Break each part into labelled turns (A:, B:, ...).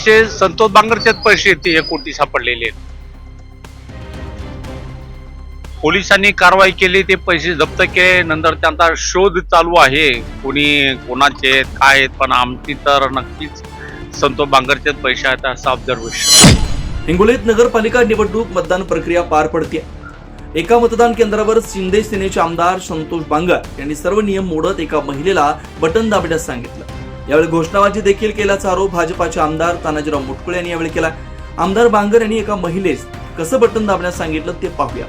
A: पैसे संतोष बांगरचेच पैसे ते 1 कोटी सापडलेले आहेत. पोलिसांनी कारवाई केली, ते पैसे जप्त केले. नंतर त्यांचा शोध चालू आहे, कोणी कोणाचे आहेत काय आहेत, पण आमची तर नक्कीच संतोष बांगरचेच पैसे आहेत असं ऑब्झर्वेशन.
B: हिंगोलीत नगरपालिका निवडणूक मतदान प्रक्रिया पार पडते. एका मतदान केंद्रावर शिंदे सेनेचे आमदार संतोष बांगर यांनी सर्व नियम मोडत एका महिलेला बटन दाबण्यास सांगितलं. यावेळी घोषणाबाजी देखील केल्याचा आरोप भाजपाचे आमदार तानाजीराव मुटकुळे यांनी यावेळी केला. आमदार बांगर यांनी एका महिलेस कसं बटन दाबण्यास सांगितलं ते पाहूया.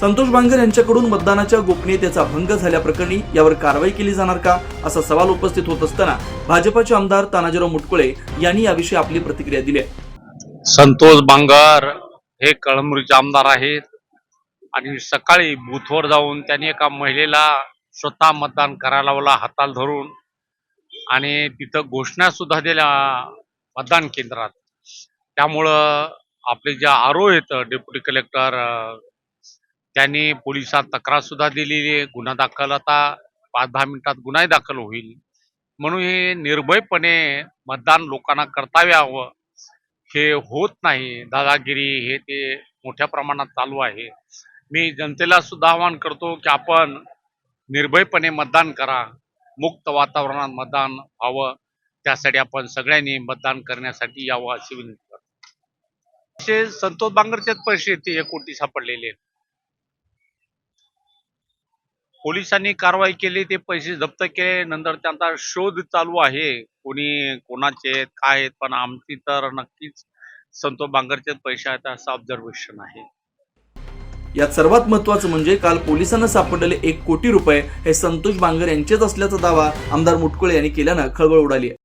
B: संतोष बांगर यांच्याकडून मतदानाच्या गोपनीयतेचा भंग झाल्याप्रकरणी यावर कारवाई केली जाणार का असा सवाल उपस्थित होत असताना भाजपाचे आमदार तानाजीराव मुटकुळे यांनी याविषयी आपली प्रतिक्रिया दिली.
A: संतोष बांगर हे कळमनुरीचे आमदार आहेत आणि सकाळी बूथवर जाऊन त्यांनी एका महिलेला स्वतः मतदान करायला लावला हाताला धरून, आणि तिथं घोषणा सुद्धा दिल्या मतदान केंद्रात. त्यामुळं आपले जे आरो आहेत डेप्युटी कलेक्टर त्यांनी पोलिसात तक्रार सुद्धा दिलेली आहे. गुन्हा दाखल आता 5-10 मिनिटात गुन्हाही दाखल होईल. म्हणून हे निर्भयपणे मतदान लोकांना करता यावं, हे होत नाही. दादागिरी हे ते मोठ्या प्रमाणात चालू आहे. मी जनतेला सुद्धा आवाहन करतो की आपण निर्भयपणे मतदान करा, मुक्त वातावरणात मतदान व्हावं, त्यासाठी आपण सगळ्यांनी मतदान करण्यासाठी यावं अशी विनंती करतो. संतोष बांगरचेच पैसे ते 1 कोटी सापडलेले आहेत. पोलिसांनी कारवाई केली, ते पैसे जप्त केले. नंतर त्यांचा शोध चालू आहे, कोणी कोणाचे आहेत काय आहेत, पण आमची तर नक्कीच संतोष बांगरचेच पैसे आहेत असं ऑब्झर्वेशन आहे.
B: यात सर्वात महत्त्वाचं म्हणजे काल पोलिसांना सापडलेले 1 कोटी रुपये हे संतोष बांगर यांचेच असल्याचा दावा आमदार मुटकुळे यांनी केल्यानं खळबळ उडाली आहे.